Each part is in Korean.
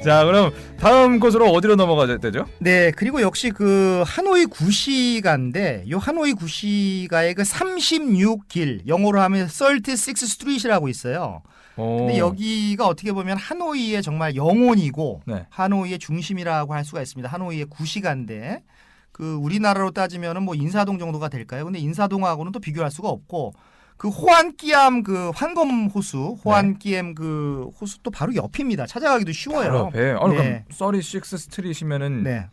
자, 그럼 다음 곳으로 어디로 넘어가야 되죠? 네, 그리고 역시 그 하노이 구시가인데 요 하노이 구시가의 그 36길, 영어로 하면 36 스트리트라고 있어요. 근데 여기가 어떻게 보면 하노이의 정말 영혼이고 네. 하노이의 중심이라고 할 수가 있습니다. 하노이의 구시가인데 그 우리나라로 따지면은 뭐 인사동 정도가 될까요? 근데 인사동하고는 또 비교할 수가 없고 그 호안끼암 그 환검 호수, 호안끼암 그 호수 또 바로 옆입니다. 찾아가기도 쉬워요. 바로 옆에. 네. 그럼 36 스트리트면은 네.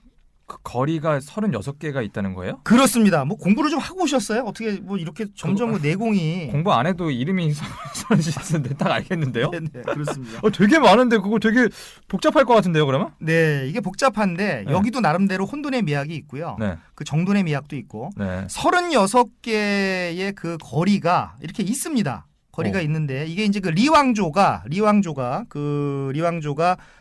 그 거리가 36개가 있다는 거예요? 그렇습니다. 뭐 공부를 좀 하고 오셨어요? 어떻게 뭐 이렇게 점점 그 내공이 공부 안 해도 이름이 36인데 딱 알겠는데요? 네, 네, 그렇습니다. 되게 많은데 그거 되게 복잡할 것 같은데요, 그러면? 네, 이게 복잡한데 네. 여기도 나름대로 혼돈의 미학이 있고요. 네. 그 정돈의 미학도 있고 네. 36개의 그 거리가 이렇게 있습니다. 거리가 있는데 이게 이제 그 리왕조가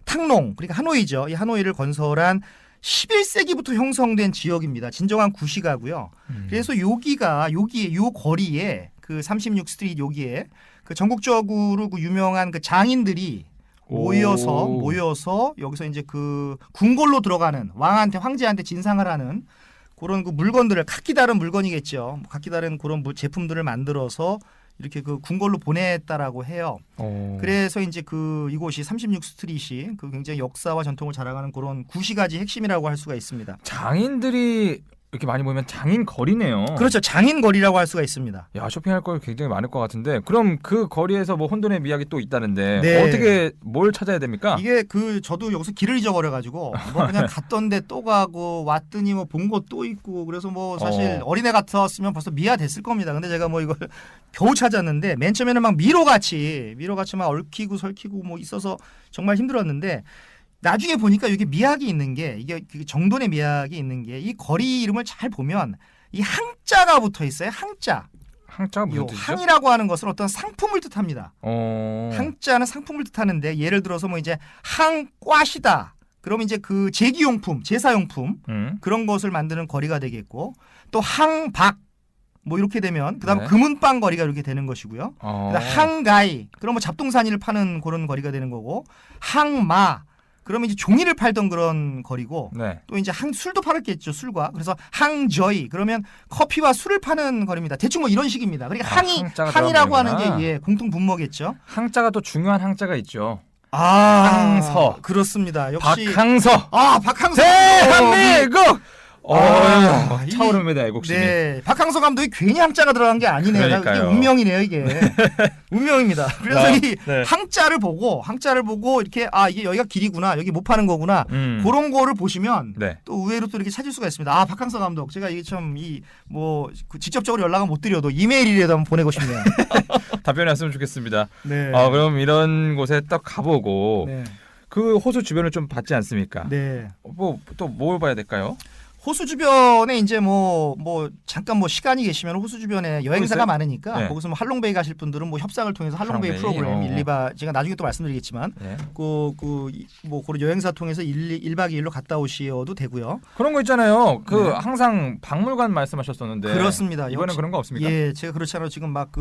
탕농 그러니까 하노이죠. 이 하노이를 건설한 11세기부터 형성된 지역입니다. 진정한 구시가고요. 그래서 여기에 요 거리에 그 36 스트리트 여기에 그 전국적으로 그 유명한 그 장인들이 모여서 여기서 이제 그 궁궐로 들어가는 황제한테 진상을 하는 그런 그 물건들을 각기 다른 물건이겠죠. 각기 다른 그런 제품들을 만들어서 이렇게 그 궁궐로 보냈다라고 해요. 그래서 이제 그 이곳이 36 스트리트이 그 굉장히 역사와 전통을 자랑하는 그런 구시가지 핵심이라고 할 수가 있습니다. 장인들이 이렇게 많이 보면 장인 거리네요. 그렇죠. 장인 거리라고 할 수가 있습니다. 야, 쇼핑할 거 굉장히 많을 것 같은데 그럼 그 거리에서 뭐 혼돈의 미학이 또 있다는데 네. 어떻게 뭘 찾아야 됩니까? 이게 그 저도 여기서 길을 잊어버려가지고 뭐 그냥 갔던데 또 가고 왔더니 뭐 본 곳 또 있고 그래서 뭐 사실 어린애 같았으면 벌써 미화됐을 겁니다. 근데 제가 뭐 이걸 겨우 찾았는데 맨 처음에는 막 미로같이 막 얽히고 설키고 뭐 있어서 정말 힘들었는데 나중에 보니까 이게 미학이 있는 게 이게 정돈의 미학이 있는 게 이 거리 이름을 잘 보면 이 항자가 붙어 있어요. 항자가 무슨 뜻이죠? 항이라고 하는 것은 어떤 상품을 뜻합니다. 항자는 상품을 뜻하는데 예를 들어서 뭐 이제 항꽈시다. 그러면 이제 그 제기용품, 제사용품 그런 것을 만드는 거리가 되겠고 또 항박 뭐 이렇게 되면 그다음 금은방 거리가 이렇게 되는 것이고요. 항가이 그럼 뭐 잡동사니를 파는 그런 거리가 되는 거고 항마 그러면 이제 종이를 팔던 그런 거리고 또 이제 술도 팔았겠죠. 술과 그래서 항저이 그러면 커피와 술을 파는 거리입니다. 대충 뭐 이런 식입니다. 그러니까 항이라고 하는 게 공통 분모겠죠. 항자가 또 중요한 항자가 있죠. 항서 그렇습니다. 역시 박항서. 박항서 대한민국. 차오릅니다, 애국심이. 네, 박항서 감독이 괜히 항자가 들어간 게 아니네요. 이게 운명이네요, 이게. 운명입니다. 그래서 이 항자를 보고 이렇게 이게 여기가 길이구나, 여기 못 파는 거구나 그런 거를 보시면 또 의외로 또 이렇게 찾을 수가 있습니다. 박항서 감독, 제가 이게 참 직접적으로 연락은 못 드려도 이메일이라도 한번 보내고 싶네요. 답변이 왔으면 좋겠습니다. 네. 그럼 이런 곳에 딱 가보고 그 호수 주변을 좀 봤지 않습니까? 네. 또 뭘 봐야 될까요? 호수 주변에 이제 뭐 잠깐 뭐 시간이 계시면 호수 주변에 여행사가 많으니까 거기서 뭐 할롱베이 가실 분들은 뭐 협상을 통해서 할롱베이 프로그램 1~2박 제가 나중에 또 말씀드리겠지만 그런 여행사 통해서 1박 2일로 갔다 오셔도 되고요. 그런 거 있잖아요. 항상 박물관 말씀하셨었는데 그렇습니다. 이번엔 그런 거 없습니까? 예, 제가 그렇잖아요. 지금 막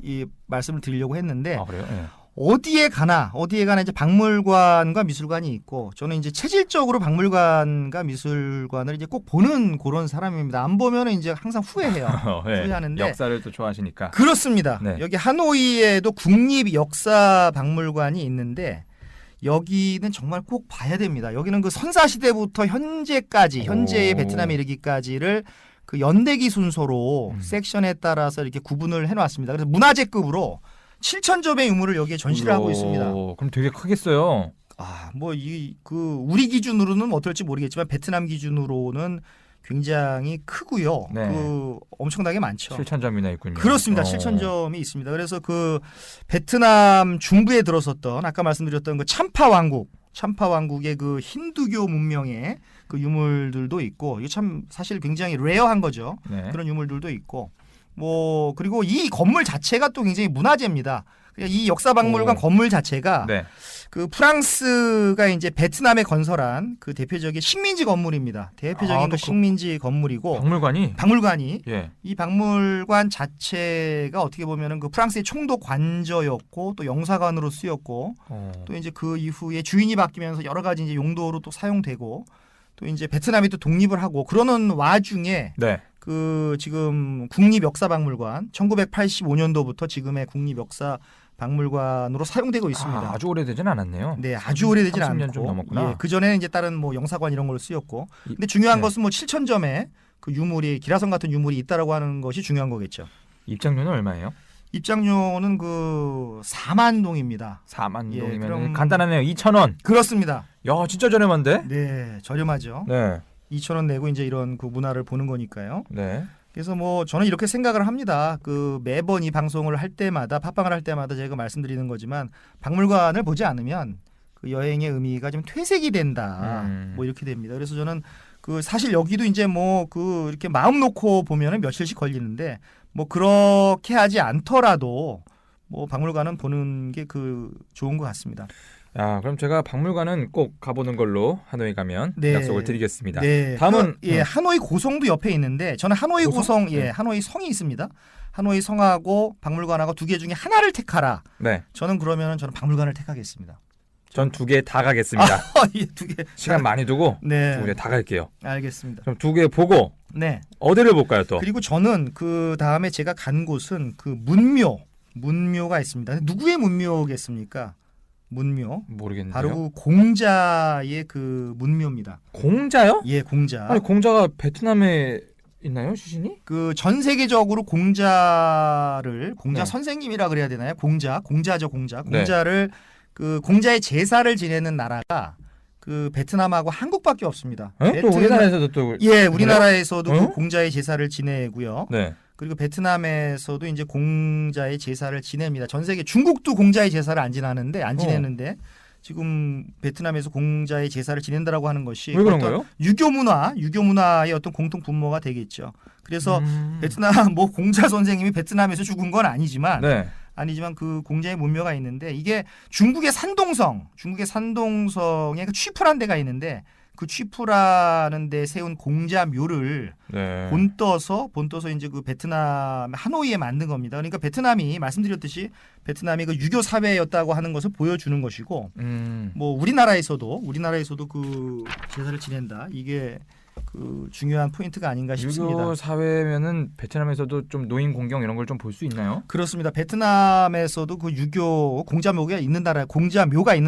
이 말씀을 드리려고 했는데 그래요? 네. 어디에 가나 이제 박물관과 미술관이 있고 저는 이제 체질적으로 박물관과 미술관을 이제 꼭 보는 그런 사람입니다. 안 보면은 이제 항상 후회해요. 후회하는데 역사를 또 좋아하시니까. 그렇습니다. 여기 하노이에도 국립역사박물관이 있는데 여기는 정말 꼭 봐야 됩니다. 여기는 그 선사시대부터 현재의 베트남에 이르기까지를 그 연대기 순서로 섹션에 따라서 이렇게 구분을 해놨습니다. 그래서 문화재급으로 7,000점의 유물을 여기에 전시를 하고 있습니다. 그럼 되게 크겠어요. 우리 기준으로는 어떨지 모르겠지만 베트남 기준으로는 굉장히 크고요. 엄청나게 많죠. 7,000점이나 있군요. 그렇습니다. 7,000점이 있습니다. 그래서 그 베트남 중부에 들어섰던 아까 말씀드렸던 그 참파 왕국의 그 힌두교 문명의 그 유물들도 있고 이게 참 사실 굉장히 레어한 거죠. 그런 유물들도 있고 그리고 이 건물 자체가 또 굉장히 문화재입니다. 이 역사박물관 건물 자체가 네. 그 프랑스가 이제 베트남에 건설한 그 대표적인 식민지 건물입니다. 대표적인 그 식민지 건물이고 박물관이 예. 이 박물관 자체가 어떻게 보면은 그 프랑스의 총독 관저였고 또 영사관으로 쓰였고 또 이제 그 이후에 주인이 바뀌면서 여러 가지 이제 용도로 또 사용되고 또 이제 베트남이 또 독립을 하고 그러는 와중에 네. 그 지금 국립역사박물관 1985년도부터 지금의 국립역사박물관으로 사용되고 있습니다. 아주 오래되진 않았네요. 네, 아주 오래되진 않고. 30년 좀 넘었구나. 예, 그 전에는 이제 다른 뭐 영사관 이런 걸로 쓰였고. 근데 중요한 것은 뭐 7,000점의 그 유물이 기라성 같은 유물이 있다라고 하는 것이 중요한 거겠죠. 입장료는 얼마예요? 입장료는 그 4만 동입니다. 4만 예, 동이면 그럼... 간단하네요. 2,000원. 그렇습니다. 야, 진짜 저렴한데? 네, 저렴하죠. 네. 2,000원 내고 이제 이런 그 문화를 보는 거니까요. 네. 그래서 뭐 저는 이렇게 생각을 합니다. 그 매번 이 방송을 할 때마다 팟빵을 할 때마다 제가 말씀드리는 거지만 박물관을 보지 않으면 그 여행의 의미가 좀 퇴색이 된다. 뭐 이렇게 됩니다. 그래서 저는 그 사실 여기도 이제 뭐 그 이렇게 마음 놓고 보면은 며칠씩 걸리는데 뭐 그렇게 하지 않더라도 뭐 박물관은 보는 게 그 좋은 것 같습니다. 야, 그럼 제가 박물관은 꼭 가보는 걸로 하노이 가면 네. 약속을 드리겠습니다. 네. 다음은 하노이 고성도 옆에 있는데 저는 하노이 고성 네. 하노이 성이 있습니다. 하노이 성하고 박물관하고 두 개 중에 하나를 택하라. 네. 저는 박물관을 택하겠습니다. 전 2개 다 가겠습니다. 예, 2개. 시간 많이 두고 네. 2개 다 갈게요. 알겠습니다. 그럼 2개 보고 네. 어디를 볼까요 또? 그리고 저는 그 다음에 제가 간 곳은 그 문묘가 있습니다. 누구의 문묘겠습니까? 문묘. 모르겠는데요. 바로 그 공자의 그 문묘입니다. 공자요? 예, 공자. 아니 공자가 베트남에 있나요, 시신이? 그 전 세계적으로 공자를 공자 네. 선생님이라 그래야 되나요? 공자죠. 네. 공자를 그 공자의 제사를 지내는 나라가 그 베트남하고 한국밖에 없습니다. 또 우리나라에서도 또 예, 우리나라에서도 그 그 공자의 제사를 지내고요. 네. 그리고 베트남에서도 이제 공자의 제사를 지냅니다. 전 세계 중국도 공자의 제사를 안 지내는데 지금 베트남에서 공자의 제사를 지낸다라고 하는 것이 왜 그런 거예요? 유교 문화의 어떤 공통 분모가 되겠죠. 그래서 베트남 뭐 공자 선생님이 베트남에서 죽은 건 아니지만 네. 그 공자의 문묘가 있는데 이게 중국의 산동성에 그 취푸란 데가 있는데 그 취푸라는 데 세운 공자묘를 네. 본떠서 이제 그 베트남 하노이에 만든 겁니다. 그러니까 베트남이 말씀드렸듯이 베트남이 그 유교 사회였다고 하는 것을 보여주는 것이고 뭐 우리나라에서도 그 제사를 지낸다. 이게 그 중요한 포인트가 아닌가 싶습니다. 유교 사회면은 베트남에서도 좀 노인 공경 이런 걸 좀 볼 수 있나요? 그렇습니다. 베트남에서도 그 유교 공자묘가 있는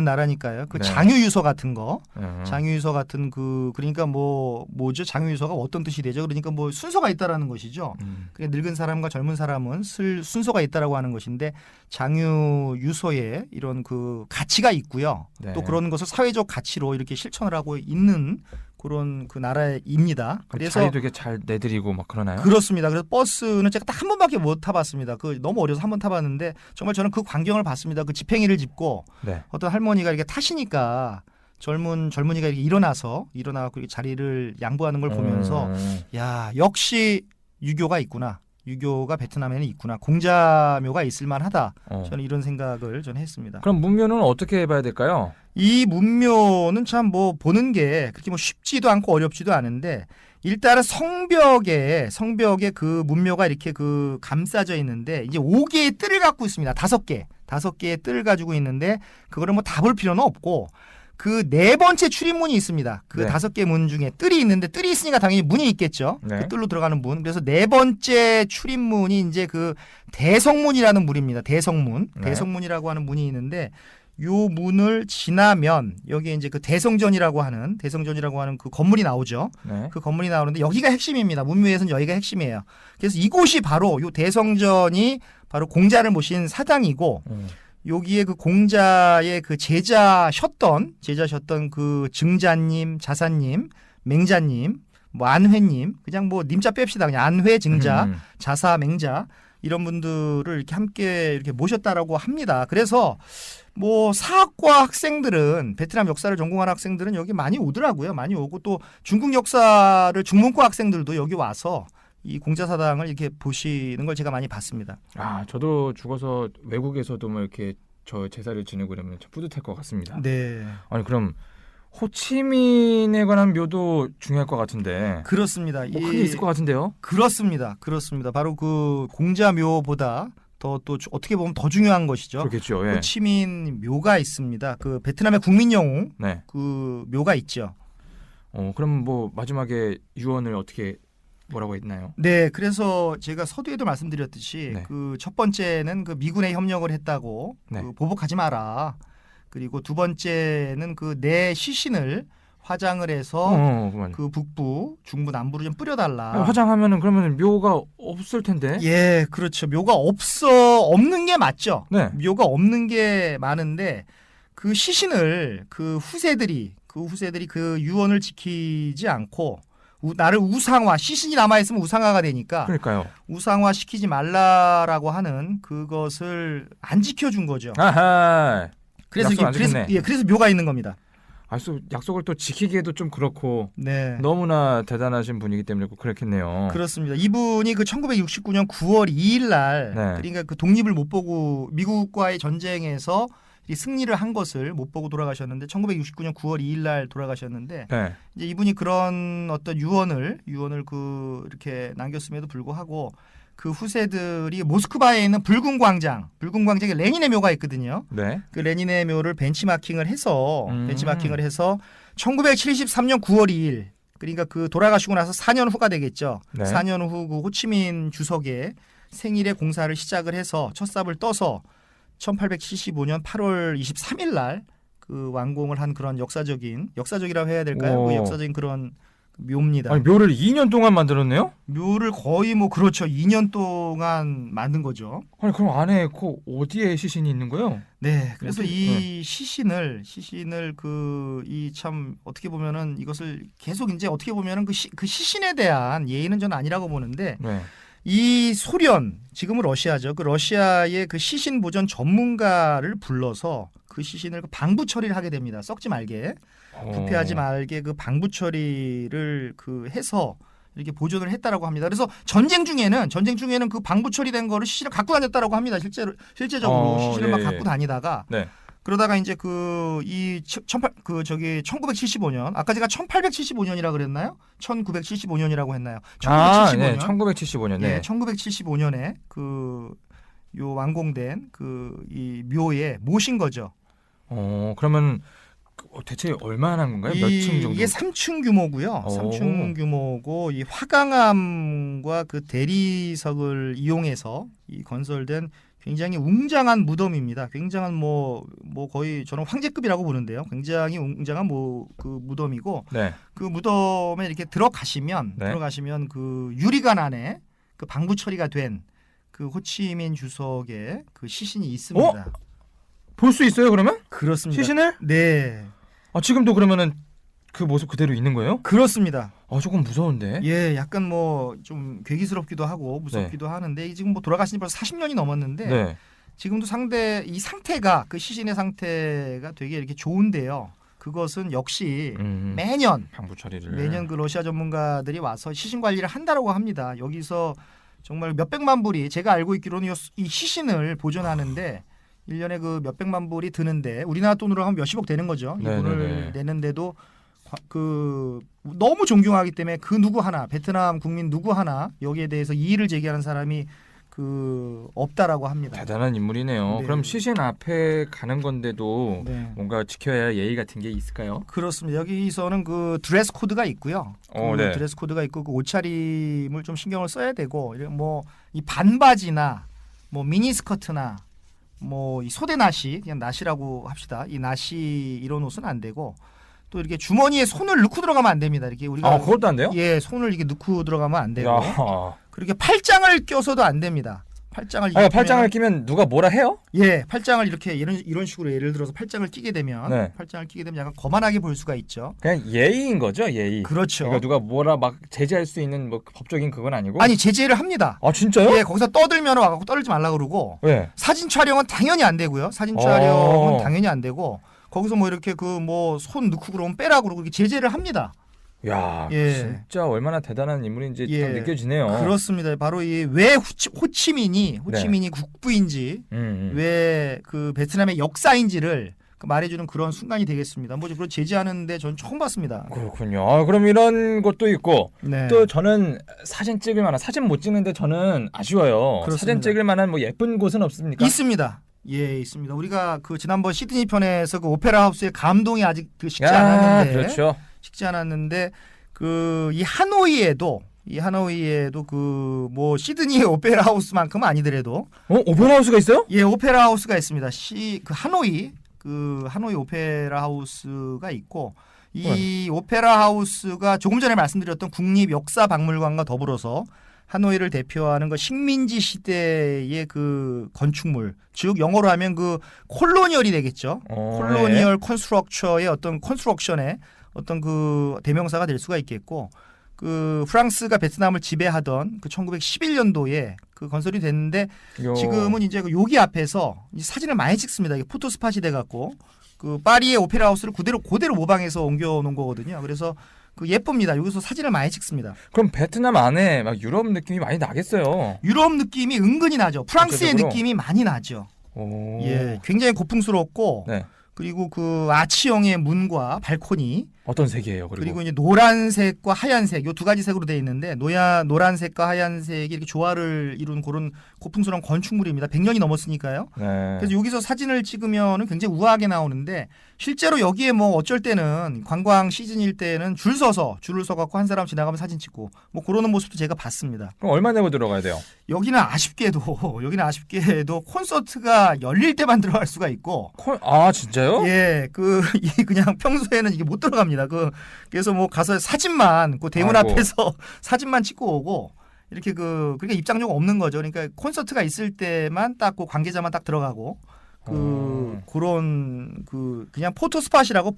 나라니까요. 그 네. 장유유서 같은 거, 장유유서 같은 그러니까 뭐죠? 장유유서가 어떤 뜻이 되죠? 그러니까 뭐 순서가 있다라는 것이죠. 그러니까 늙은 사람과 젊은 사람은 순서가 있다라고 하는 것인데 장유유서에 이런 그 가치가 있고요. 네. 또 그런 것을 사회적 가치로 이렇게 실천을 하고 있는 그런 그 나라입니다. 그래서 자리도 되게 잘 내드리고 막 그러나요? 그렇습니다. 그래서 버스는 제가 딱 한 번밖에 못 타봤습니다. 그 너무 어려서 한 번 타봤는데 정말 저는 그 광경을 봤습니다. 그 지팽이를 짚고 네. 어떤 할머니가 이렇게 타시니까 젊은이가 이렇게 일어나고 이렇게 자리를 양보하는 걸 보면서 야 역시 유교가 있구나. 유교가 베트남에는 있구나. 공자묘가 있을 만하다. 저는 이런 생각을 했습니다. 그럼 문묘는 어떻게 해봐야 될까요? 이 문묘는 참 뭐 보는 게 그렇게 뭐 쉽지도 않고 어렵지도 않은데 일단은 성벽에 그 문묘가 이렇게 그 감싸져 있는데 이제 5개의 뜰을 갖고 있습니다. 5개의 뜰을 가지고 있는데 그거를 뭐 다 볼 필요는 없고 그 4번째 출입문이 있습니다. 그 네. 5개 문 중에 뜰이 있는데 뜰이 있으니까 당연히 문이 있겠죠. 네. 그 뜰로 들어가는 문. 그래서 4번째 출입문이 이제 그 대성문이라는 문입니다. 대성문. 네. 대성문이라고 하는 문이 있는데 요 문을 지나면 여기에 이제 그 대성전이라고 하는 그 건물이 나오죠. 네. 그 건물이 나오는데 여기가 핵심입니다. 문묘에서는 여기가 핵심이에요. 그래서 이곳이 바로 요 대성전이 바로 공자를 모신 사당이고 여기에 그 공자의 그 제자셨던 그 증자님, 자사님, 맹자님, 뭐 안회님, 그냥 뭐 님자 뺍시다. 그냥 안회, 증자, 자사, 맹자 이런 분들을 이렇게 함께 이렇게 모셨다라고 합니다. 그래서 뭐 사학과 학생들은 베트남 역사를 전공하는 학생들은 여기 많이 오더라고요. 많이 오고 또 중국 역사를 중문과 학생들도 여기 와서 이 공자사당을 이렇게 보시는 걸 제가 많이 봤습니다. 저도 죽어서 외국에서도 뭐 이렇게 저 제사를 지내고 그러면 참 뿌듯할 것 같습니다. 네. 아니 그럼 호치민에 관한 묘도 중요할 것 같은데. 그렇습니다. 크게 있을 것 같은데요. 그렇습니다. 바로 그 공자묘보다 또 어떻게 보면 더 중요한 것이죠. 그렇겠죠. 예. 호치민 묘가 있습니다. 그 베트남의 국민 영웅 네. 그 묘가 있죠. 그럼 뭐 마지막에 유언을 어떻게 뭐라고 했나요? 네, 그래서 제가 서두에도 말씀드렸듯이 네. 그 첫 번째는 그 미군에 협력을 했다고 네. 그 보복하지 마라. 그리고 두 번째는 그 내 시신을 화장을 해서 그 북부, 중부, 남부로 좀 뿌려달라. 화장하면은 그러면 묘가 없을 텐데. 예, 그렇죠. 묘가 없는 게 맞죠. 네. 묘가 없는 게 많은데 그 시신을 그 후세들이 그 유언을 지키지 않고 나를 시신이 남아있으면 우상화가 되니까 그러니까요. 우상화 시키지 말라라고 하는 그것을 안 지켜준 거죠. 아하. 그래서 묘가 있는 겁니다. 약속을 또 지키기에도 좀 그렇고 네. 너무나 대단하신 분이기 때문에 그렇겠네요. 그렇습니다. 이분이 그 1969년 9월 2일 날 그러니까 그 독립을 못 보고 미국과의 전쟁에서 승리를 한 것을 못 보고 돌아가셨는데 1969년 9월 2일 날 돌아가셨는데 이제 이분이 그런 어떤 유언을 이렇게 남겼음에도 불구하고 그 후세들이 모스크바에 있는 붉은 광장에 레닌의 묘가 있거든요. 네. 그 레닌의 묘를 벤치마킹을 해서 1973년 9월 2일 그러니까 그 돌아가시고 나서 4년 후가 되겠죠. 네. 4년 후 그 호치민 주석의 생일에 공사를 시작을 해서 첫 삽을 떠서 1875년 8월 23일 날 그 완공을 한 그런 역사적이라고 해야 될까요? 그 역사적인 그런 묘입니다. 아니, 묘를 2년 동안 만들었네요? 묘를 거의 그렇죠. 2년 동안 만든 거죠. 아니 그럼 안에 어디에 시신이 있는 거예요? 네. 그래서 이 시신을 참 어떻게 보면은 이것을 계속 이제 어떻게 보면은 그 시신에 대한 예의는 저는 아니라고 보는데 이 소련 지금은 러시아죠. 그 러시아의 그 시신 보존 전문가를 불러서 그 시신을 방부 처리를 하게 됩니다. 썩지 말게. 부패하지 말게 그 방부 처리를 해서 이렇게 보존을 했다라고 합니다. 그래서 전쟁 중에는 그 방부 처리된 거를 시신을 갖고 다녔다라고 합니다. 실제적으로 시신을 막 갖고 다니다가 그러다가 이제 1975년 아까 제가 1875년이라 그랬나요? 1975년이라고 했나요? 1975년. 네, 1975년. 네, 1975년에 요 완공된 이 묘에 모신 거죠. 그러면 대체 얼마나 한 건가요? 몇 층 정도? 이게 3층 규모고요. 3층 규모고 이 화강암과 그 대리석을 이용해서 이 건설된 굉장히 웅장한 무덤입니다. 굉장한 거의 저는 황제급이라고 보는데요. 굉장히 웅장한 그 무덤이고 그 무덤에 이렇게 들어가시면 그 유리관 안에 그 방부 처리가 된 그 호치민 주석의 그 시신이 있습니다. 볼 수 있어요, 그러면? 그렇습니다. 시신을? 네. 지금도 그러면은 그 모습 그대로 있는 거예요? 그렇습니다. 조금 무서운데. 예, 약간 좀 괴기스럽기도 하고 무섭기도 하는데 지금 돌아가신 지 벌써 40년이 넘었는데 지금도 이 상태가 그 시신의 상태가 되게 이렇게 좋은데요. 그것은 역시 매년 방부 처리를 그 러시아 전문가들이 와서 시신 관리를 한다라고 합니다. 여기서 정말 몇백만 불이 제가 알고 있기로는 이 시신을 보존하는데 1년에 그 몇백만 불이 드는데 우리나라 돈으로 하면 몇십억 되는 거죠. 이분을 내는데도 너무 존경하기 때문에 그 누구 하나 베트남 국민 누구 하나 여기에 대해서 이의를 제기하는 사람이 없다라고 합니다. 대단한 인물이네요. 그럼 시신 앞에 가는 건데도 뭔가 지켜야 할 예의 같은 게 있을까요? 그렇습니다. 여기서는 그 드레스 코드가 있고요. 드레스 코드가 있고 그 옷차림을 좀 신경을 써야 되고 이 반바지나 미니스커트나 이 소대 나시 그냥 나시라고 합시다. 이 나시 이런 옷은 안 되고 또 이렇게 주머니에 손을 넣고 들어가면 안 됩니다. 이렇게 우리가 그것도 안 돼요? 예, 손을 이렇게 넣고 들어가면 안 되고 그렇게 팔짱을 껴서도 안 됩니다. 팔짱을 끼면 누가 뭐라 해요? 예, 팔짱을 이렇게 이런 식으로 예를 들어서 팔짱을 끼게 되면 약간 거만하게 볼 수가 있죠. 그냥 예의인 거죠, 예의. 그렇죠. 그러니까 누가 뭐라 막 제재할 수 있는 법적인 그건 아니고. 아니 제재를 합니다. 진짜요? 예, 거기서 떠들면 와갖고 떠들지 말라 그러고. 사진 촬영은 당연히 안 되고요. 당연히 안 되고 거기서 이렇게 손 넣고 그러면 빼라 그러고 제재를 합니다. 야, 진짜 얼마나 대단한 인물인지 딱 느껴지네요. 그렇습니다. 바로 이 왜 호치민이 국부인지, 왜 그 베트남의 역사인지를 말해주는 그런 순간이 되겠습니다. 뭐 그런 제지하는데 전 처음 봤습니다. 그렇군요. 그럼 이런 것도 있고 또 저는 사진 찍을 만한 사진 못 찍는데 저는 아쉬워요. 그렇습니다. 사진 찍을 만한 뭐 예쁜 곳은 없습니까? 있습니다. 예, 있습니다. 우리가 그 지난번 시드니 편에서 그 오페라 하우스의 감동이 아직 식지 않았는데, 그렇죠. 식지 않았는데 그 이 하노이에도 그 뭐 시드니의 오페라 하우스만큼은 아니더라도 오페라 하우스가 있어요? 예, 오페라 하우스가 있습니다. 그 하노이 오페라 하우스가 있고 이 오페라 하우스가 조금 전에 말씀드렸던 국립역사박물관과 더불어서 하노이를 대표하는 그 식민지 시대의 그 건축물, 즉 영어로 하면 그 콜로니얼이 되겠죠. 콜로니얼 컨스트럭처의 어떤 컨스트럭션의 어떤 그 대명사가 될 수가 있겠고, 그 프랑스가 베트남을 지배하던 그 1911년도에 그 건설이 됐는데 지금은 이제 그 여기 앞에서 사진을 많이 찍습니다. 이게 포토 스팟이 돼갖고 그 파리의 오페라 하우스를 그대로 모방해서 옮겨놓은 거거든요. 그래서 그 예쁩니다. 여기서 사진을 많이 찍습니다. 그럼 베트남 안에 막 유럽 느낌이 많이 나겠어요. 유럽 느낌이 은근히 나죠. 프랑스의 느낌이 많이 나죠. 예, 굉장히 고풍스럽고 그리고 그 아치형의 문과 발코니 어떤 색이에요? 그리고 이제 노란색과 하얀색 요 두 가지 색으로 되어 있는데 노란색과 하얀색이 이렇게 조화를 이룬 그런 고풍스러운 건축물입니다. 100년이 넘었으니까요. 그래서 여기서 사진을 찍으면 굉장히 우아하게 나오는데 실제로 여기에 뭐 어쩔 때는 관광 시즌일 때는 줄을 서갖고 한 사람 지나가면 사진 찍고 뭐 그러는 모습도 제가 봤습니다. 그럼 얼마 내고 들어가야 돼요? 여기는 아쉽게도 콘서트가 열릴 때만 들어갈 수가 있고. 진짜요? 예, 그냥 평소에는 이게 못 들어갑니다. 그래서 뭐 가서 사진만 그 대문 앞에서 사진만 찍고 오고 이렇게 그러니까 입장료가 없는 거죠. 그러니까 콘서트가 있을 때만 딱 그 관계자만 딱 들어가고 그런 그냥 포토 스팟이라고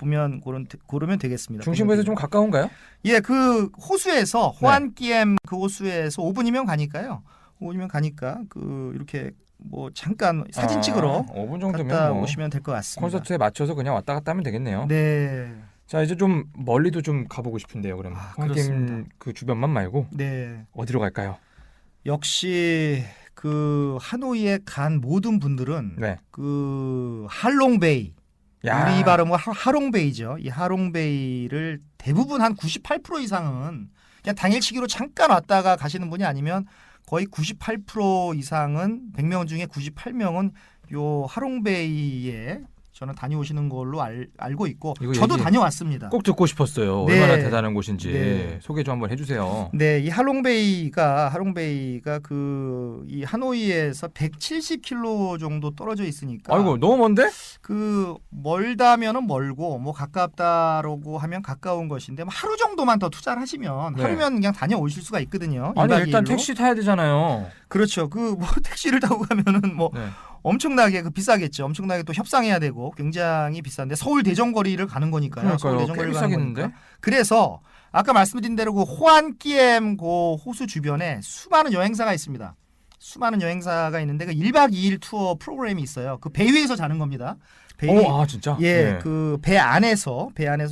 고르면 되겠습니다. 중심부에서 좀 가까운가요? 예, 그 호수에서 호안기엠 그 호수에서 5분이면 가니까요. 5분이면 가니까 이렇게 뭐 잠깐 사진 찍으러 5분 정도면 갔다 오시면 될 것 같습니다. 콘서트에 맞춰서 그냥 왔다 갔다 하면 되겠네요. 네. 자, 이제 좀 멀리도 좀 가보고 싶은데요. 그럼 호안기엠 그 주변만 말고 어디로 갈까요? 역시 그 하노이에 간 모든 분들은 그 할롱베이, 우리 발음은 하롱베이죠. 이 하롱베이를 대부분 한 98% 이상은 그냥 당일치기로 잠깐 왔다가 가시는 분이 아니면 거의 98% 이상은 100명 중에 98명은 요 하롱베이에 저는 다녀오시는 걸로 알고 있고 저도 다녀왔습니다. 꼭 듣고 싶었어요. 얼마나 대단한 곳인지 소개 좀 한번 해주세요. 네, 이 하롱베이가 이 하노이에서 170km 정도 떨어져 있으니까. 아이고, 너무 먼데? 멀다면은 멀고 뭐 가깝다라고 하면 가까운 것인데 뭐 하루 정도만 더 투자를 하시면 하루면 그냥 다녀오실 수가 있거든요. 아니 일단 택시 타야 되잖아요. 그렇죠. 뭐 택시를 타고 가면은 뭐. 엄청나게 비싸겠죠. 엄청나게 또 협상해야 되고 굉장히 비싼데 서울 대전거리를 가는 거니까요. 서울 대전거리를 가는 거니까. 그래서 아까 말씀드린 대로 그 호안기엠 그 호수 주변에 수많은 여행사가 있습니다. 수많은 여행사가 있는데 그 1박 2일 투어 프로그램이 있어요. 그 배 위에서 자는 겁니다. 진짜? 예, 그 배 안에서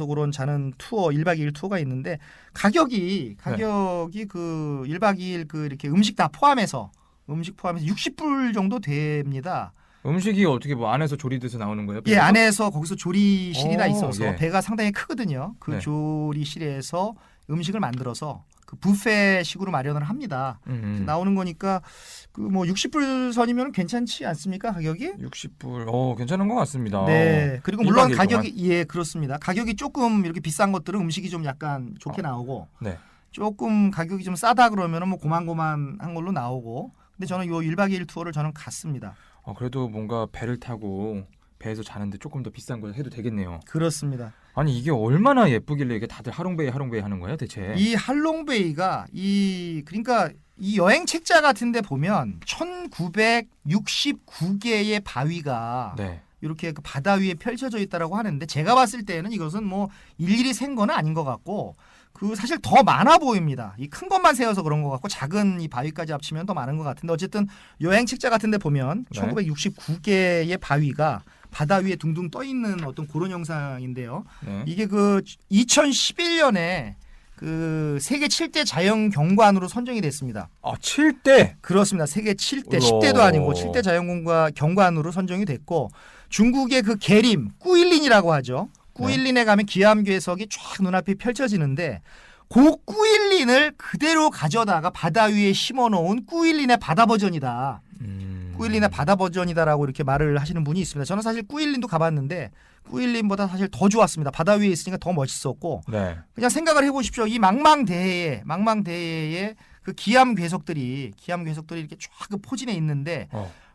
그런 자는 투어 1박 2일 투어가 있는데 가격이 그 1박 2일 그 이렇게 음식 포함해서 60불 정도 됩니다. 음식이 어떻게 뭐 안에서 조리돼서 나오는 거예요? 예, 안에서 거기서 조리실이 다 있어서 배가 상당히 크거든요. 그 조리실에서 음식을 만들어서 그 뷔페식으로 마련을 합니다. 나오는 거니까 그 뭐 60불 선이면 괜찮지 않습니까? 가격이? 60불. 괜찮은 것 같습니다. 네. 그리고 물론 가격이 그렇습니다. 가격이 조금 이렇게 비싼 것들은 음식이 좀 약간 좋게 나오고 조금 가격이 좀 싸다 그러면은 뭐 고만고만한 걸로 나오고. 근데 저는 요 1박 2일 투어를 저는 갔습니다. 그래도 뭔가 배를 타고 배에서 자는데 조금 더 비싼 거 해도 되겠네요. 그렇습니다. 아니 이게 얼마나 예쁘길래 이게 다들 하롱베이 하는 거예요, 대체? 이 할롱베이가 그러니까 이 여행 책자 같은데 보면 1969개의 바위가 이렇게 그 바다 위에 펼쳐져 있다라고 하는데 제가 봤을 때는 이것은 뭐 일일이 센 거는 아닌 것 같고. 사실 더 많아 보입니다. 이 큰 것만 세워서 그런 것 같고 작은 이 바위까지 합치면 더 많은 것 같은데 어쨌든 여행 책자 같은 데 보면 1969개의 바위가 바다 위에 둥둥 떠 있는 어떤 그런 영상인데요. 이게 그 2011년에 그 세계 7대 자연 경관으로 선정이 됐습니다. 아, 7대? 그렇습니다. 세계 7대, 10대도 아니고 7대 자연 경관으로 선정이 됐고 중국의 그 계림, 꾸일린이라고 하죠. 꾸일린에 가면 기암괴석이 쫙 눈앞에 펼쳐지는데 그 꾸일린을 그대로 가져다가 바다 위에 심어놓은 꾸일린의 바다 버전이다. 꾸일린의 바다 버전이다라고 이렇게 말을 하시는 분이 있습니다. 저는 사실 꾸일린도 가봤는데 꾸일린보다 사실 더 좋았습니다. 바다 위에 있으니까 더 멋있었고 네. 그냥 생각을 해보십시오. 이 망망대해에 그 기암괴석들이 이렇게 쫙 그 포진해 있는데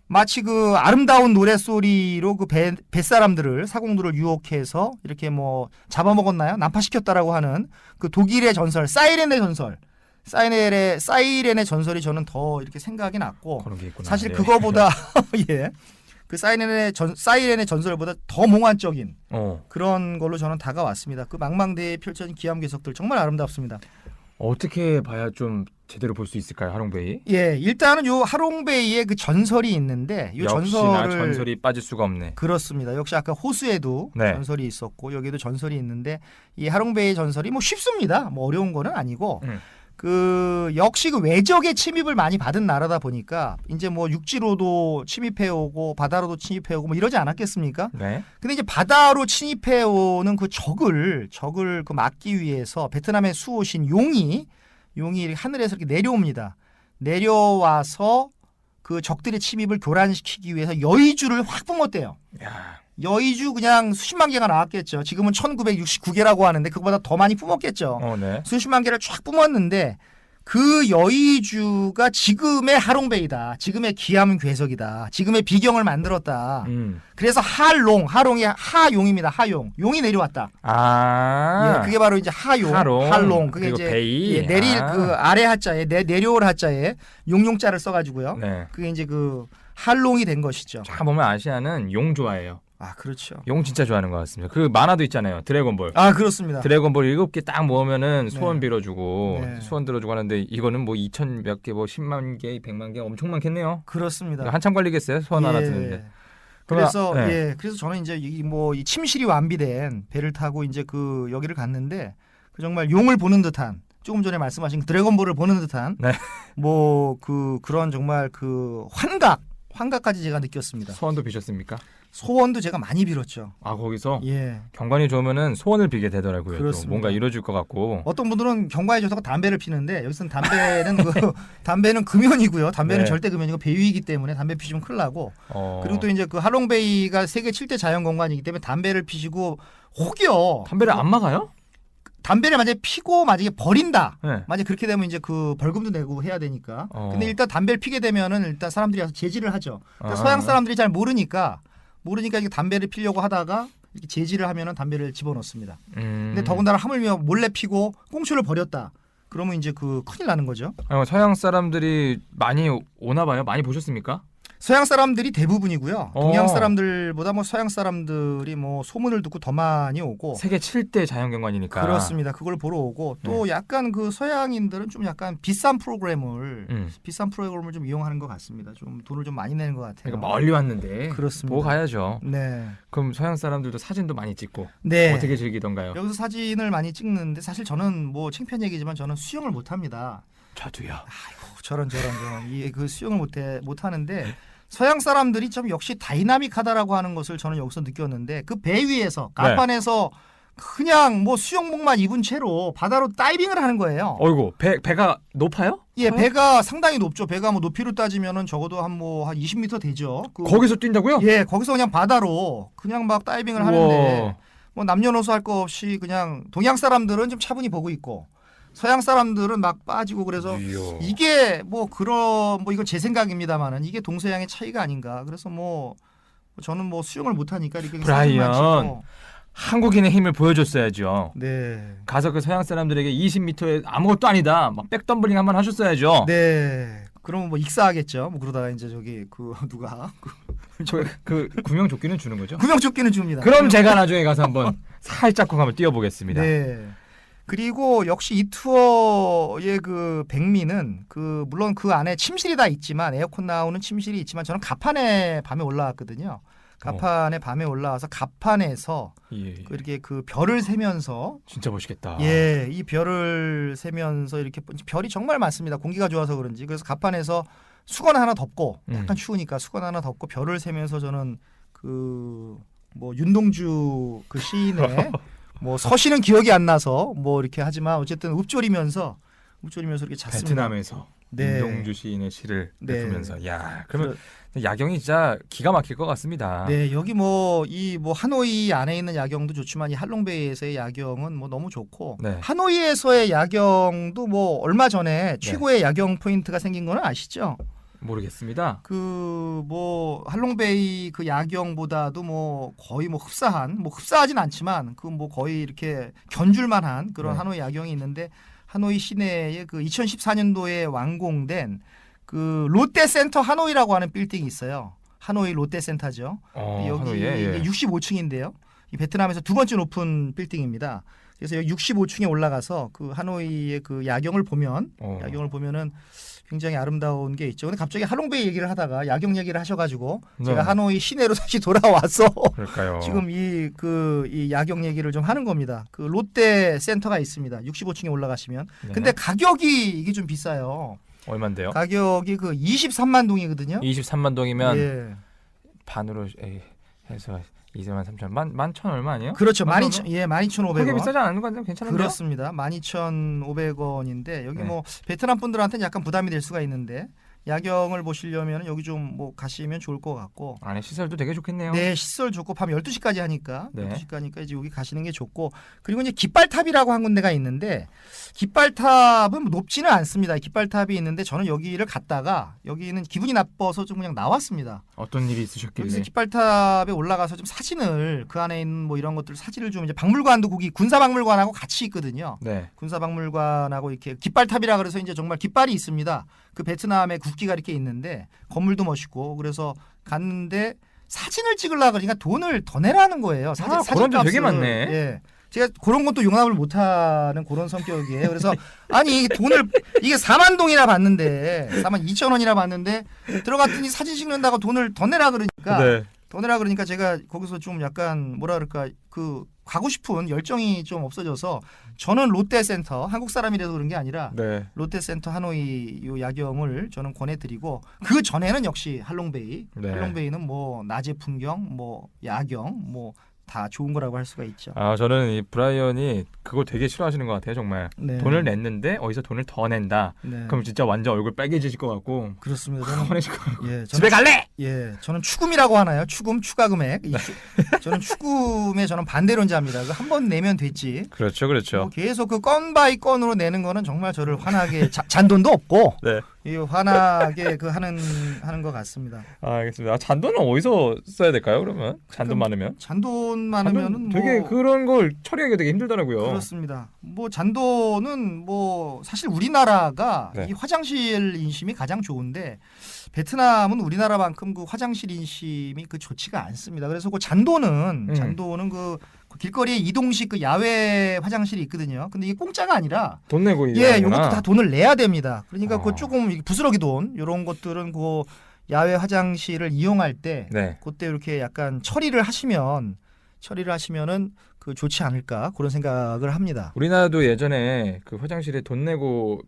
마치 그 아름다운 노랫소리로 그 뱃사람들을 사공들을 유혹해서 이렇게 뭐 잡아먹었나요? 난파시켰다라고 하는 그 독일의 전설 사이렌의 전설이 저는 더 이렇게 생각이 났고 사실 네. 그거보다 예. 그 사이렌의 전설보다 더 몽환적인 그런 걸로 저는 다가왔습니다. 그 망망대해에 펼쳐진 기암괴석들 정말 아름답습니다. 어떻게 봐야 좀 제대로 볼 수 있을까요, 하롱베이? 예, 일단은 요 하롱베이의 그 전설이 있는데 요 전설이 빠질 수가 없네. 그렇습니다. 역시 아까 호수에도 네. 전설이 있었고 여기도 전설이 있는데 이 하롱베이 전설이 뭐 쉽습니다. 뭐 어려운 거는 아니고 그 역시 그 외적의 침입을 많이 받은 나라다 보니까 이제 뭐 육지로도 침입해 오고 바다로도 침입해 오고 뭐 이러지 않았겠습니까? 네. 근데 이제 바다로 침입해 오는 그 적을 그 막기 위해서 베트남의 수호신 용이 하늘에서 이렇게 내려옵니다. 내려와서 그 적들의 침입을 교란시키기 위해서 여의주를 확 뿜었대요. 야. 여의주 그냥 수십만 개가 나왔겠죠. 지금은 1969개라고 하는데 그거보다 더 많이 뿜었겠죠. 네. 수십만 개를 쫙 뿜었는데 그 여의주가 지금의 하롱베이다. 지금의 기암괴석이다. 지금의 비경을 만들었다. 그래서 하롱이 하용입니다. 하용. 용이 내려왔다. 아. 예, 그게 바로 이제 하롱. 그게 이제 베이. 내릴 그 아래 하자에 내려올 하자에 용용자를 써가지고요. 네. 그게 이제 그 할롱이 된 것이죠. 자 보면 아시아는 용 좋아해요. 아, 그렇죠. 용 진짜 좋아하는 것 같습니다. 그 만화도 있잖아요. 드래곤볼. 아, 그렇습니다. 드래곤볼 7개 딱 모으면은 소원 빌어주고 소원 들어주고 하는데 이거는 뭐 2,000 몇 개, 뭐 10만 개, 100만 개 엄청 많겠네요. 그렇습니다. 한참 걸리겠어요. 소원 하나 드는데. 그래서 그래서 저는 이제 이 침실이 완비된 배를 타고 이제 그 여기를 갔는데 그 정말 용을 보는 듯한 조금 전에 말씀하신 그 드래곤볼을 보는 듯한 뭐 그런 정말 그 환각까지 제가 느꼈습니다. 소원도 비셨습니까? 소원도 제가 많이 빌었죠. 아, 거기서? 예. 경관이 좋으면은 소원을 빌게 되더라고요. 그렇습니다. 뭔가 이루어질 것 같고. 어떤 분들은 경관이 좋다고 담배를 피는데 여기서는 담배는 금연이고요. 담배는 절대 금연이고 배위이기 때문에 담배 피시면 큰일 나고. 그리고 또 이제 그 하롱베이가 세계 7대 자연경관이기 때문에 담배를 피시고 혹여 담배를 안 막아요? 담배를 만약에 피고 만약에 버린다. 만약에 그렇게 되면 이제 그 벌금도 내고 해야 되니까. 근데 일단 담배를 피게 되면은 일단 사람들이 와서 제지를 하죠. 그러니까 서양 사람들이 잘 모르니까 이게 담배를 피려고 하다가 이렇게 제지를 하면은 담배를 집어넣습니다. 근데 더군다나 하물며 몰래 피고 꽁초를 버렸다. 그러면 이제 그 큰일 나는 거죠. 서양 사람들이 많이 오나 봐요. 많이 보셨습니까? 서양 사람들이 대부분이고요. 동양 사람들보다 뭐 서양 사람들이 뭐 소문을 듣고 더 많이 오고. 세계 7대 자연경관이니까. 그렇습니다. 그걸 보러 오고 또 약간 그 서양인들은 좀 약간 비싼 프로그램을 좀 이용하는 것 같습니다. 좀 돈을 좀 많이 내는 것 같아요. 그러니까 멀리 왔는데. 그렇습니다. 보고 가야죠. 네. 그럼 서양 사람들도 사진도 많이 찍고. 네. 어떻게 즐기던가요? 여기서 사진을 많이 찍는데 사실 저는 뭐 창피한 얘기지만 저는 수영을 못 합니다. 저도요. 아이고 저런 그 수영을 못 하는데. 서양 사람들이 좀 역시 다이나믹하다라고 하는 것을 저는 여기서 느꼈는데 그 배 위에서甲板에서 그냥 뭐 수영복만 입은 채로 바다로 다이빙을 하는 거예요. 어이구 배가 높아요? 예, 배가 상당히 높죠. 배가 뭐 높이로 따지면은 적어도 한 20m 되죠. 거기서 뛴다고요? 예, 거기서 그냥 바다로 그냥 막 다이빙을 하는데 뭐 남녀노소 할 거 없이 그냥 동양 사람들은 좀 차분히 보고 있고. 서양 사람들은 막 빠지고 그래서 이게 뭐 이건 제 생각입니다만은 이게 동서양의 차이가 아닌가. 그래서 뭐 저는 뭐 수영을 못 하니까 이렇게 브라이언 한국인의 힘을 보여줬어야죠. 네. 가서 그 서양 사람들에게 20m에 아무것도 아니다. 막 백덤블링 한번 하셨어야죠. 네. 그러면 뭐 익사하겠죠. 뭐 그러다가 이제 저기 누가 그 구명조끼는 주는 거죠? 구명조끼는 줍니다. 그럼 제가 나중에 가서 한번 살짝 한번 뛰어보겠습니다. 네. 그리고 역시 이 투어의 그 백미는 물론 그 안에 침실이 다 있지만 에어컨 나오는 침실이 있지만 저는 갑판에 밤에 올라왔거든요. 가판에 밤에 올라와서 가판에서 예. 이렇게 그 별을 세면서 진짜 멋있겠다. 예, 이 별을 세면서 이렇게 별이 정말 많습니다. 공기가 좋아서 그런지. 그래서 가판에서 수건 하나 덮고 약간 추우니까 수건 하나 덮고 별을 세면서 저는 그 뭐 윤동주 그 시인의 뭐 서시는 기억이 안 나서 뭐 이렇게 하지만 어쨌든 읊조리면서 이렇게 잤습니다. 베트남에서 네. 윤동주 시인의 시를 네. 베푸면서 야, 그러면 야경이 진짜 기가 막힐 것 같습니다. 네, 여기 뭐 이 뭐 하노이 안에 있는 야경도 좋지만 이 할롱베이에서의 야경은 뭐 너무 좋고 네. 하노이에서의 야경도 뭐 얼마 전에 최고의 야경 포인트가 생긴 거는 아시죠? 모르겠습니다. 그 뭐 할롱베이 그 야경보다도 뭐 거의 뭐 흡사하진 않지만 그 뭐 거의 이렇게 견줄만한 그런 네. 하노이 야경이 있는데 하노이 시내에 그 2014년도에 완공된 그 롯데센터 하노이라고 하는 빌딩이 있어요. 하노이 롯데센터죠. 여기 하노이에, 65층인데요. 이 베트남에서 두 번째 높은 빌딩입니다. 그래서 여기 65층에 올라가서 그 하노이의 그 야경을 보면은 굉장히 아름다운 게 있죠. 근데 갑자기 할롱베이 얘기를 하다가 야경 얘기를 하셔가지고 제가 하노이 시내로 다시 돌아와서 그럴까요? 지금 이 야경 얘기를 좀 하는 겁니다. 그 롯데 센터가 있습니다. 65층에 올라가시면. 네. 근데 가격이 이게 좀 비싸요. 얼마인데요? 가격이 그 23만 동이거든요. 23만 동이면 예. 반으로 해서 2만 3천 만1,000 얼마 아니에요? 그렇죠. 12,500원. 그게 비싸지 않은 거 같은데 괜찮은데요? 그렇습니다. 12,500원인데 여기 네. 뭐 베트남 분들한테는 약간 부담이 될 수가 있는데 야경을 보시려면 여기 좀 뭐 가시면 좋을 것 같고. 안에 시설도 되게 좋겠네요. 네, 시설 좋고 밤 12시까지 하니까 네. 12시까지니까 이제 여기 가시는 게 좋고. 그리고 이제 깃발탑이라고 한 군데가 있는데 깃발탑은 높지는 않습니다. 깃발탑이 있는데 저는 여기를 갔다가 여기는 기분이 나빠서 좀 그냥 나왔습니다. 어떤 일이 있으셨길래? 여기서 깃발탑에 올라가서 좀 사진을 그 안에 있는 뭐 이런 것들 사진을 좀 이제 박물관도 거기 군사박물관하고 같이 있거든요. 네. 군사박물관하고 이렇게 깃발탑이라 그래서 이제 정말 깃발이 있습니다. 그 베트남의 국기가 이렇게 있는데 건물도 멋있고 그래서 갔는데 사진을 찍으려고 그러니까 돈을 더 내라는 거예요. 그런 데 되게 많네. 예. 제가 그런 것도 용납을 못하는 그런 성격이에요. 그래서 아니 돈을 이게 4만 동이나 받는데 4만 2천 원이나 받는데 들어갔더니 사진 찍는다고 돈을 더 내라 그러니까 네. 더 내라 그러니까 제가 거기서 좀 약간 뭐라 그럴까 그 가고 싶은 열정이 좀 없어져서 저는 롯데센터 한국 사람이라서 그런 게 아니라 네. 롯데센터 하노이 요 야경을 저는 권해드리고 그 전에는 역시 할롱베이. 네. 할롱베이는 뭐 낮의 풍경, 뭐 야경, 뭐 다 좋은 거라고 할 수가 있죠. 저는 이 브라이언이 그거 되게 싫어하시는 것 같아요, 정말. 네. 돈을 냈는데 어디서 돈을 더 낸다. 네. 그럼 진짜 완전 얼굴 빨개지실 것 같고. 그렇습니다. 화내실 것 같고. 예, 집에 갈래. 예, 저는 추금이라고 하나요? 추가 금액. 저는 추금에 저는 반대론자입니다. 그 한 번 내면 됐지. 그렇죠, 그렇죠. 뭐 계속 그 건 바이 건으로 내는 거는 정말 저를 화나게 잔돈도 없고. 네. 이 화나게 그 하는 것 같습니다. 알겠습니다. 잔돈은 어디서 써야 될까요? 그러면 잔돈 많으면? 잔돈 많으면은 되게 뭐 그런 걸 처리하기 되게 힘들더라고요. 그렇습니다. 뭐 잔돈은 뭐 사실 우리나라가 네. 이 화장실 인심이 가장 좋은데 베트남은 우리나라만큼 그 화장실 인심이 그 좋지가 않습니다. 그래서 그 잔돈은 그 길거리에 이동식 그 야외 화장실이 있거든요. 근데 이게 공짜가 아니라 돈 내고 이것도 다 돈을 내야 됩니다. 그러니까 그 어. 조금 부스러기 돈 이런 것들은 그 야외 화장실을 이용할 때 네. 그때 이렇게 약간 처리를 하시면은 그 좋지 않을까 그런 생각을 합니다. 우리나라도 예전에 그 화장실에 돈 내고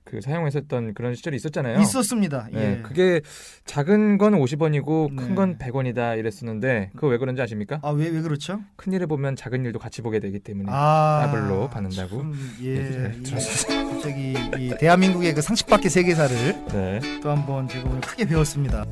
그 사용했었던 그런 시절이 있었잖아요. 있었습니다. 네, 예. 그게 작은 건 50원이고 네. 큰 건 100원이다 이랬었는데 그거 왜 그런지 아십니까? 왜 그렇죠? 큰 일을 보면 작은 일도 같이 보게 되기 때문에 더블로 받는다고. 갑자기 이 대한민국의 그 상식 밖의 세계사를 네. 또 한번 제가 오늘 크게 배웠습니다.